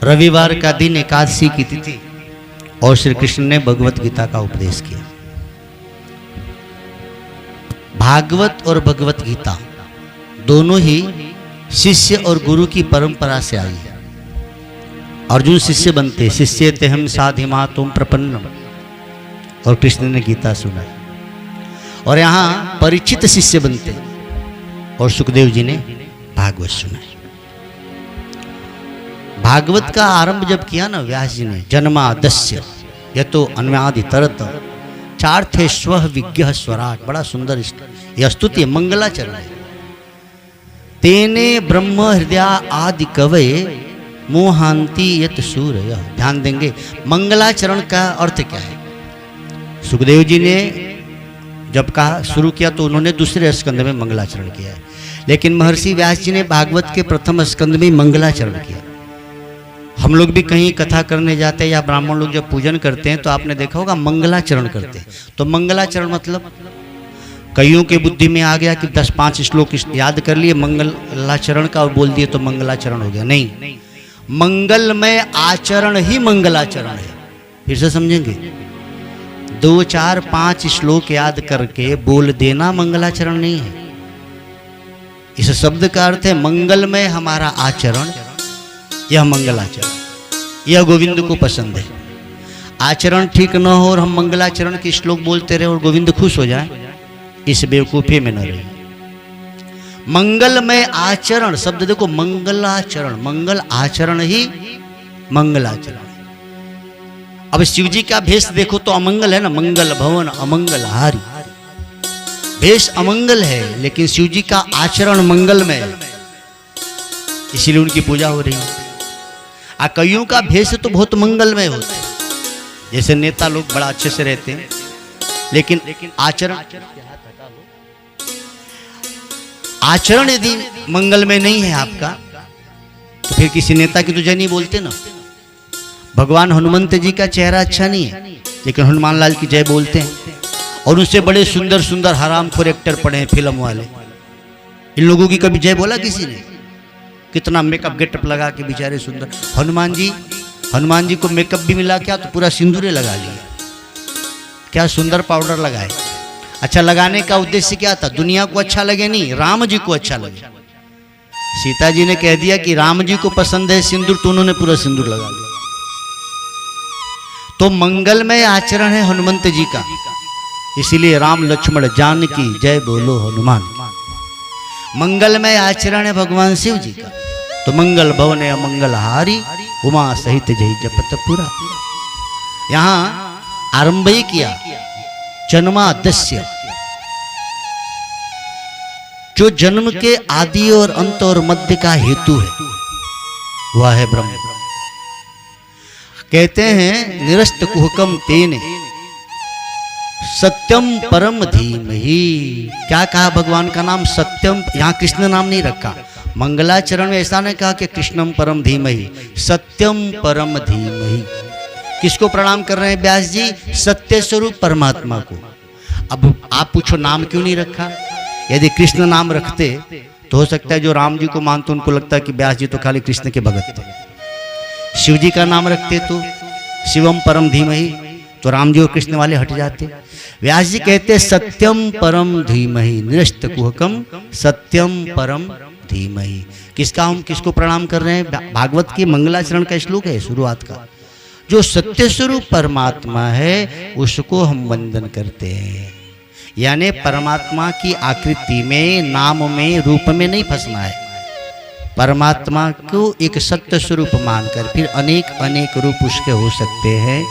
रविवार का दिन एकादशी की तिथि और श्री कृष्ण ने भगवत गीता का उपदेश किया। भागवत और भगवत गीता दोनों ही शिष्य और गुरु की परंपरा से आई है। अर्जुन शिष्य बनते, शिष्य ते हम साधिमा तुम प्रपन्नम, और कृष्ण ने गीता सुनाई। और यहाँ परिचित शिष्य बनते और सुखदेव जी ने भागवत सुनाई। भागवत का आरंभ जब किया ना व्यास जी ने, जन्मादस्य यतो अन्यादि तरत चार्थे स्व विज्ञ स्वराट, बड़ा सुंदर यह स्तुति है, मंगलाचरण है। तेने ब्रह्म हृदय आदि कवये मोहांति यत सूर्य। ध्यान देंगे मंगलाचरण का अर्थ क्या है। सुखदेव जी ने जब कहा शुरू किया तो उन्होंने दूसरे स्कंद में मंगलाचरण किया है, लेकिन महर्षि व्यास जी ने भागवत के प्रथम स्कंद में मंगलाचरण किया। हम लोग भी कहीं कथा करने जाते हैं या ब्राह्मण लोग जब पूजन करते हैं तो आपने देखा होगा मंगलाचरण करते हैं। तो मंगलाचरण मतलब कईयों के बुद्धि में आ गया कि 10-5 श्लोक याद कर लिए मंगलाचरण का और बोल दिए तो मंगलाचरण हो गया। नहीं, मंगलमय आचरण ही मंगलाचरण है। फिर से समझेंगे, 2-4-5 श्लोक याद करके बोल देना मंगलाचरण नहीं है। इस शब्द का अर्थ है मंगलमय हमारा आचरण, यह मंगलाचरण, यह गोविंद को पसंद है। आचरण ठीक न हो और हम मंगलाचरण के श्लोक बोलते रहे और गोविंद खुश हो जाए, इस बेवकूफी में न रहे। मंगलमय आचरण शब्द देखो, मंगलाचरण, मंगल आचरण ही मंगलाचरण। अब शिव जी का भेष देखो तो अमंगल है ना, मंगल भवन अमंगल हारी। भेष अमंगल है लेकिन शिव जी का आचरण मंगलमय है, इसीलिए उनकी पूजा हो रही है। कईयों का भेष तो बहुत मंगलमय होता है, जैसे नेता लोग बड़ा अच्छे से रहते हैं लेकिन आचरण यदि मंगलमय नहीं है आपका तो फिर किसी नेता की तो जय नहीं बोलते ना। भगवान हनुमंत जी का चेहरा अच्छा नहीं है लेकिन हनुमान लाल की जय बोलते हैं। और उससे बड़े सुंदर सुंदर हरामखोर एक्टर पड़े हैं फिल्म वाले, इन लोगों की कभी जय बोला किसी ने? कितना मेकअप गेटअप लगा के बेचारे सुंदर। हनुमान जी को मेकअप भी मिला क्या तो पूरा सिंदूरे लगा लिया, क्या सुंदर पाउडर लगाए। अच्छा लगाने का उद्देश्य क्या था? दुनिया को अच्छा लगे नहीं, राम जी को अच्छा लगे। सीता जी ने कह दिया कि राम जी को पसंद है सिंदूर, तो उन्होंने पूरा सिंदूर लगा लिया। तो मंगलमय आचरण है हनुमंत जी का, इसीलिए राम लक्ष्मण जानकी जय बोलो हनुमान। मंगलमय आचरण है भगवान शिव जी का, तो मंगल भवन अमंगल हारी उमा सहित जय जपत पुरा। यहां आरंभ ही किया जन्मादस्य, जो जन्म के आदि और अंत और मध्य का हेतु है वह है ब्रह्म। कहते हैं निरस्त कुहकम तेने सत्यम परम धीमहि। क्या कहा भगवान का नाम? सत्यम। यहां कृष्ण नाम नहीं रखा। मंगलाचरण में ऐसा नहीं कहा कि कृष्णम परम धीमहि, सत्यम परम धीमहि। किसको प्रणाम कर रहे हैं व्यास जी? सत्य स्वरूप परमात्मा को। अब आप पूछो नाम क्यों नहीं रखा? यदि कृष्ण नाम रखते तो हो सकता है जो राम जी को मानते उनको लगता है कि व्यास जी तो खाली कृष्ण के भगत थे। शिव जी का नाम रखते तो शिवम परम धीमहि, तो राम जी और कृष्ण वाले हट जाते। व्यास जी कहते सत्यम परम धीमहि निरस्त कुहकम सत्यम परम धीमहि। किसका हम किसको प्रणाम कर रहे हैं? भागवत के मंगलाचरण का श्लोक है शुरुआत का। जो सत्य स्वरूप परमात्मा है उसको हम वंदन करते हैं। यानी परमात्मा की आकृति में, नाम में, रूप में नहीं फंसना है। परमात्मा को एक सत्य स्वरूप मानकर फिर अनेक अनेक रूप उसके हो सकते हैं,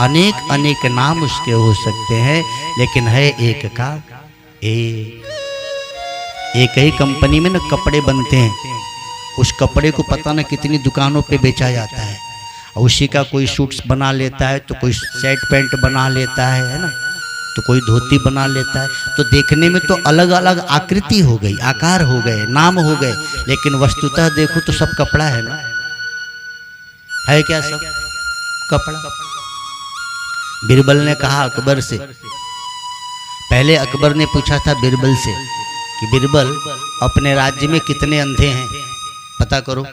अनेक अनेक नाम उसके हो सकते हैं, लेकिन है एक का एक ही कंपनी में ना कपड़े बनते हैं, उस कपड़े को पता ना कितनी दुकानों पे बेचा जाता है। उसी का कोई सूट्स बना लेता है, तो कोई शर्ट पैंट बना लेता है ना, तो कोई धोती बना लेता है। तो देखने में तो अलग अलग आकृति हो गई, आकार हो गए, नाम हो गए, लेकिन वस्तुतः देखो तो सब कपड़ा है ना। है क्या? सब कपड़ा। बीरबल ने कहा अकबर से, पहले अकबर ने पूछा था बीरबल से कि बीरबल अपने राज्य में कितने अंधे हैं पता करो।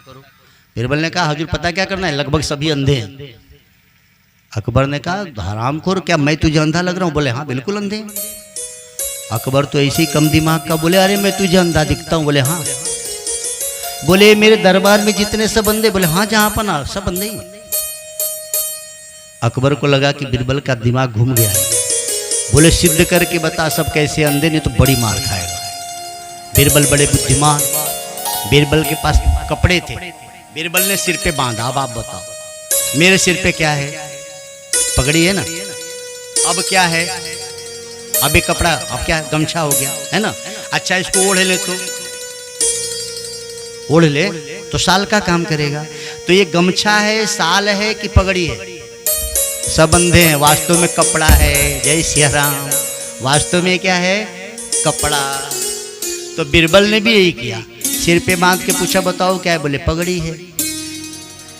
बीरबल ने कहा हुजूर पता क्या करना है, लगभग सभी अंधे हैं। अकबर ने कहा हरामखोर, क्या मैं तुझे अंधा लग रहा हूँ? बोले हाँ बिल्कुल अंधे हैं। अकबर तो ऐसे ही कम दिमाग का, बोले अरे मैं तुझे अंधा दिखता हूँ? बोले हाँ। बोले मेरे दरबार में जितने सब अंधे? बोले हाँ जहाँ पना सब अंधे ही। अकबर को लगा कि बीरबल का दिमाग घूम गया है। बोले सिद्ध करके बता सब कैसे अंधे, नहीं तो बड़ी मार खाएगा। बीरबल बड़े बुद्धिमान, बीरबल के पास कपड़े थे, बीरबल ने सिर पे बांधा। अब आप बताओ मेरे सिर पे क्या है? पगड़ी है ना। अब क्या है? अब एक कपड़ा, अब क्या है? गमछा हो गया है ना। अच्छा इसको ओढ़ ले, तो ओढ़ ले तो साल का काम करेगा। तो ये गमछा है, साल है कि पगड़ी है? सब अंधे हैं, वास्तव में कपड़ा है। जय सिया राम। वास्तव में क्या है? कपड़ा। तो बीरबल ने भी यही किया, सिर पे बांध के पूछा बताओ क्या है? बोले पगड़ी है।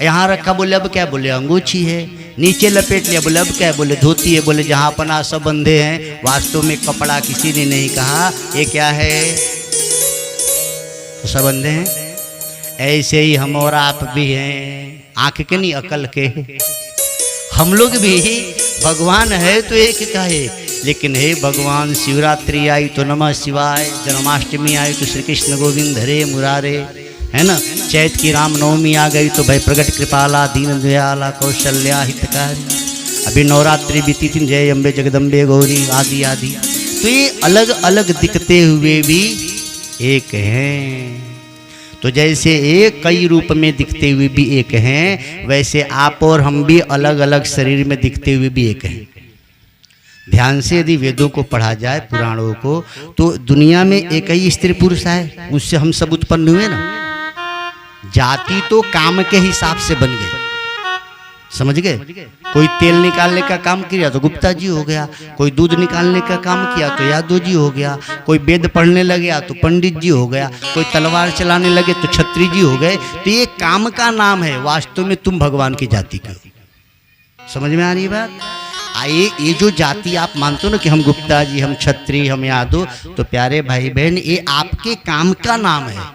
यहाँ रखा, बोले अब क्या? बोले अंगूठी है। नीचे लपेट लिया, बोले अब क्या है? बोले धोती है। बोले जहाँ अपना सब अंधे हैं, वास्तव में कपड़ा किसी ने नहीं कहा। ये क्या है? तो सब अंधे हैं। ऐसे ही हम और आप भी हैं, आंख के नहीं अकल के। हम लोग भी भगवान है तो एक का है, लेकिन हे भगवान शिवरात्रि आई तो नमः शिवाय, जन्माष्टमी आई तो श्री कृष्ण गोविंद हरे मुरारे, है ना। चैत की रामनवमी आ गई तो भाई प्रगट कृपाला दीन दयाला कौशल्या हितकारी। अभी नवरात्रि बीती थी, जय अम्बे जगदम्बे गौरी आदि आदि। तो ये अलग अलग दिखते हुए भी एक हैं। तो जैसे एक कई रूप में दिखते हुए भी एक हैं, वैसे आप और हम भी अलग अलग शरीर में दिखते हुए भी एक हैं। ध्यान से यदि वेदों को पढ़ा जाए, पुराणों को, तो दुनिया में एक ही स्त्री पुरुष है, उससे हम सब उत्पन्न हुए ना। जाति तो काम के हिसाब से बन गई, समझ गए। कोई तेल निकालने का काम किया तो गुप्ता जी हो गया, कोई दूध निकालने का काम किया तो यादव जी हो गया, कोई वेद पढ़ने लगे तो पंडित जी हो गया, कोई तलवार चलाने लगे तो छत्री जी हो गए। तो ये काम का नाम है, वास्तव में तुम भगवान की जाति के हो। समझ में आ रही बात? आइए, ये जो जाति आप मानते हो ना कि हम गुप्ता जी, हम छत्री, हम यादव, तो प्यारे भाई बहन ये आपके काम का नाम है।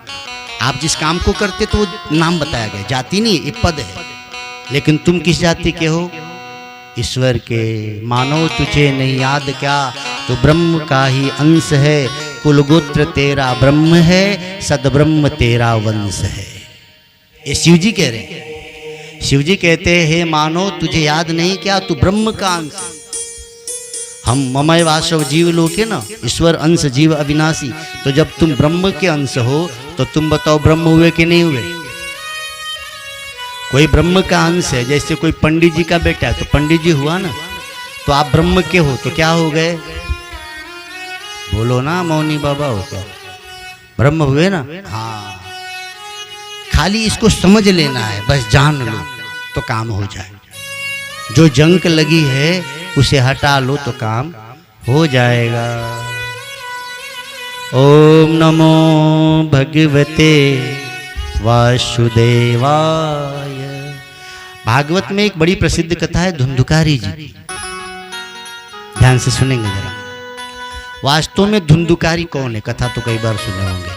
आप जिस काम को करते तो वो नाम बताया गया, जाति नहीं, ये पद है। लेकिन तुम किस जाति के हो? ईश्वर के। मानो तुझे नहीं याद क्या, तो ब्रह्म का ही अंश है। कुल गोत्र तेरा ब्रह्म है, सदब्रह्म तेरा वंश है। ये शिव जी कह रहे हैं। शिव जी कहते हैं हे मानो तुझे याद नहीं क्या, तू ब्रह्म का अंश है। हम ममय वासव जीव लोके ना, ईश्वर अंश जीव अविनाशी। तो जब तुम ब्रह्म के अंश हो तो तुम बताओ ब्रह्म हुए कि नहीं हुए? कोई ब्रह्म का अंश है, जैसे कोई पंडित जी का बेटा है तो पंडित जी हुआ ना। तो आप ब्रह्म के हो तो क्या हो गए? बोलो ना मौनी बाबा, हो क्या? ब्रह्म हुए ना। हाँ, खाली इसको समझ लेना है, बस जान लो तो काम हो जाए। जो जंक लगी है उसे हटा लो तो काम हो जाएगा। ओम नमो भगवते वासुदेवाय। भागवत में एक बड़ी प्रसिद्ध कथा है धुंधुकारी जी की, ध्यान से सुनेंगे जरा। वास्तव में धुंधुकारी कौन है, कथा तो कई बार सुने होंगे।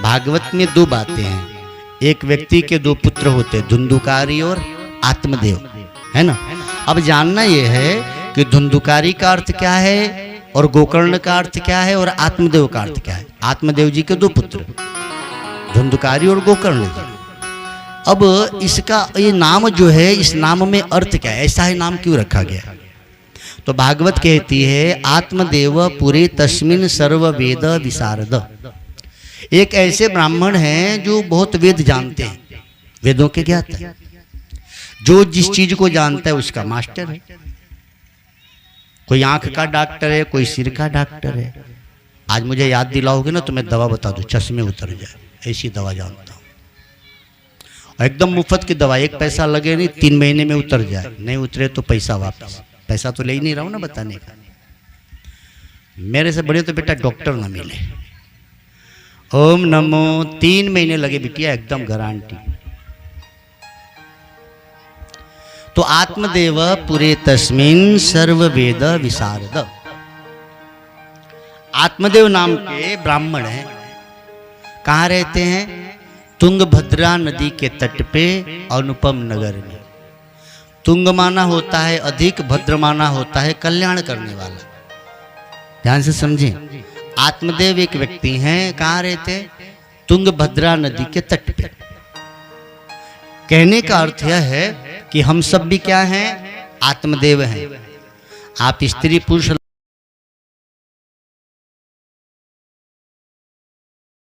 भागवत में दो बातें हैं। एक व्यक्ति के दो पुत्र होते हैं, धुंधुकारी और आत्मदेव, है ना। अब जानना यह है कि धुंधुकारी का अर्थ क्या है और गोकर्ण का अर्थ क्या है और आत्मदेव का अर्थ क्या है। आत्मदेव जी के दो पुत्र, धुंधुकारी और गोकर्ण जी। अब इसका ये नाम जो है, इस नाम में अर्थ क्या है, ऐसा ही नाम क्यों रखा गया? तो भागवत कहती है आत्मदेव पुरे तस्मिन सर्व वेद विशारद। एक ऐसे ब्राह्मण हैं जो बहुत वेद जानते हैं, वेदों के ज्ञाता है। जो जिस चीज को जानता है उसका मास्टर है। कोई आंख का डॉक्टर है, कोई सिर का डॉक्टर है। आज मुझे याद दिलाओगे ना तो मैं दवा बता दूं, चश्मे उतर जाए, ऐसी दवा जानता हूं। एकदम मुफ्त की दवा, एक पैसा लगे नहीं, 3 महीने में उतर जाए, नहीं उतरे तो पैसा वापस। पैसा तो ले ही नहीं रहा हूं ना बताने का। मेरे से बड़े तो बेटा डॉक्टर ना मिले। ओम नमो 3 महीने लगे बिटिया, एकदम गारंटी। तो आत्मदेव पुरे तस्मिन सर्व वेद विशारद। आत्मदेव नाम के ब्राह्मण हैं। कहाँ रहते हैं? तुंगभद्रा नदी के तट पे अनुपम नगर में। तुंग माना होता है अधिक, भद्र माना होता है कल्याण करने वाला। ध्यान से समझें, आत्मदेव एक व्यक्ति हैं, कहाँ रहते? तुंगभद्रा नदी के तट पे। कहने का अर्थ यह है कि हम सब भी क्या हैं? आत्मदेव हैं। आप स्त्री पुरुष